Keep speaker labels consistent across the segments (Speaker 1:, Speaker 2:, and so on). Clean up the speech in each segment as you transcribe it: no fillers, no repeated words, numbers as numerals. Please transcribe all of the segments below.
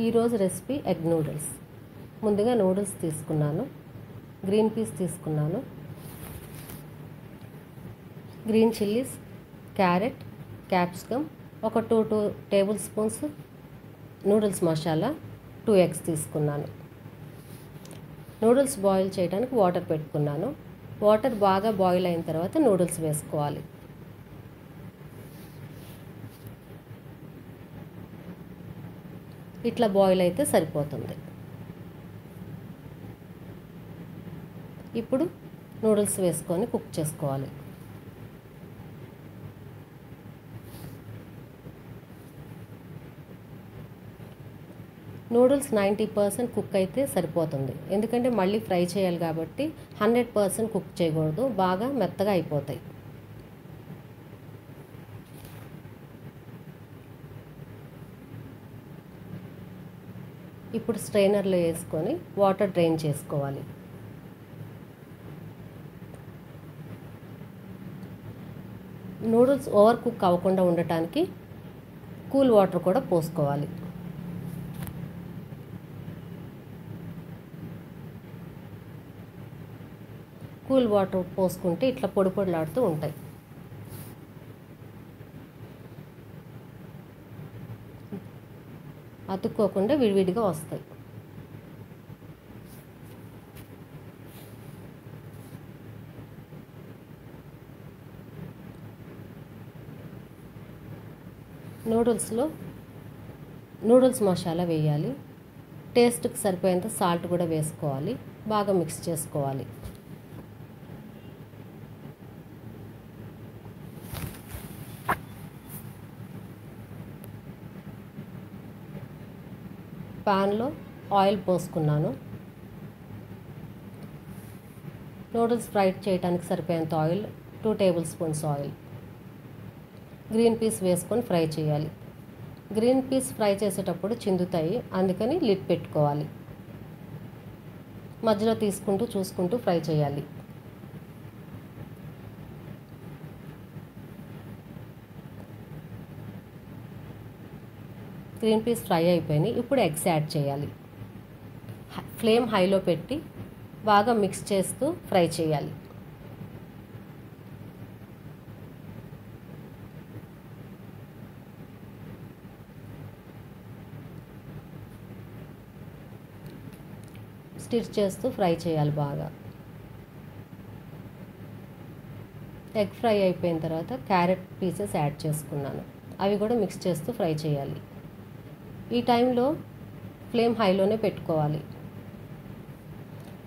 Speaker 1: ఈరోజు recipe egg noodles. ముందుగా noodles తీసుకున్నాను, గ్రీన్ పీస్ తీసుకున్నాను, గ్రీన్ చిల్లీస్, క్యారెట్, క్యాప్సికమ్, ఒక 2 table spoons noodles masala, 2 eggs తీసుకున్నాను. నూడిల్స్ బాయిల్ చేయడానికి వాటర్ పెట్టుకున్నాను. వాటర్ బాగా బాయిల్ అయిన తర్వాత నూడిల్స్ వేసుకోవాలి. ఇట్లా బాయిల్ అయితే సరిపోతుంది. ఇప్పుడు నూడిల్స్ వేసుకొని కుక్ చేసుకోవాలి. నూడిల్స్ 90% కుక్ అయితే సరిపోతుంది. ఎందుకంటే మళ్ళీ ఫ్రై చేయాలి కాబట్టి 100% కుక్ చేయకూడదు, బాగా మెత్తగా అయిపోతాయి. ఇప్పుడు స్ట్రైనర్లో వేసుకొని వాటర్ డ్రైన్ చేసుకోవాలి. నూడిల్స్ ఓవర్ కుక్ అవ్వకుండా ఉండటానికి కూల్ వాటర్ కూడా పోసుకోవాలి. కూల్ వాటర్ పోసుకుంటే ఇట్లా పొడి పొడిలాడుతూ ఉంటాయి. అతుక్కోకుండా విడివిడిగా వస్తాయి. నూడిల్స్ మసాలా వేయాలి. టేస్ట్కి సరిపోయేంత సాల్ట్ కూడా వేసుకోవాలి. బాగా మిక్స్ చేసుకోవాలి. పాన్లో ఆయిల్ పోసుకున్నాను. నూడిల్స్ ఫ్రై చేయడానికి సరిపోయేంత oil, 2 table spoons oil. Green peas వేసుకొని ఫ్రై చేయాలి. గ్రీన్ పీస్ ఫ్రై చేసేటప్పుడు చిందుతాయి, అందుకని లిడ్ పెట్టుకోవాలి. మధ్యలో తీసుకుంటూ చూసుకుంటూ ఫ్రై చేయాలి. గ్రీన్ పీస్ ఫ్రై అయిపోయినాయి. ఇప్పుడు ఎగ్స్ యాడ్ చేయాలి. ఫ్లేమ్ హైలో పెట్టి బాగా మిక్స్ చేస్తూ ఫ్రై చేయాలి. స్టిర్ చేస్తూ ఫ్రై చేయాలి బాగా. ఎగ్ ఫ్రై అయిపోయిన తర్వాత క్యారెట్ పీసెస్ యాడ్ చేసుకున్నాను. అవి కూడా మిక్స్ చేస్తూ ఫ్రై చేయాలి. ఈ టైంలో ఫ్లేమ్ హైలోనే పెట్టుకోవాలి.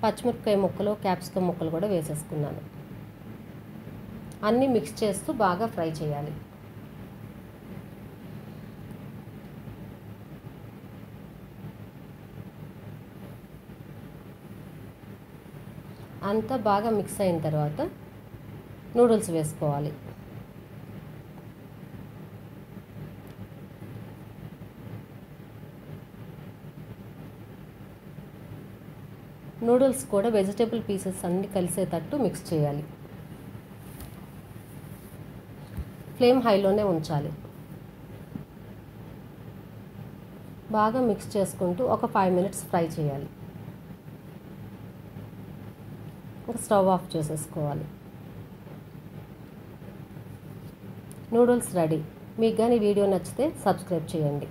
Speaker 1: పచ్చిమిరపకాయ ముక్కలు, క్యాప్సికమ్ ముక్కలు కూడా వేసేసుకున్నాను. అన్నీ మిక్స్ చేస్తూ బాగా ఫ్రై చేయాలి. అంతా బాగా మిక్స్ అయిన తర్వాత నూడిల్స్ వేసుకోవాలి. నూడిల్స్ కూడా వెజిటేబుల్ పీసెస్ అన్నీ కలిసేటట్టు మిక్స్ చేయాలి. ఫ్లేమ్ హైలోనే ఉంచాలి. బాగా మిక్స్ చేసుకుంటూ ఒక 5 మినిట్స్ ఫ్రై చేయాలి. స్టవ్ ఆఫ్ చేసేసుకోవాలి. Noodles ready. మీకు కానీ వీడియో నచ్చితే సబ్స్క్రైబ్ చేయండి.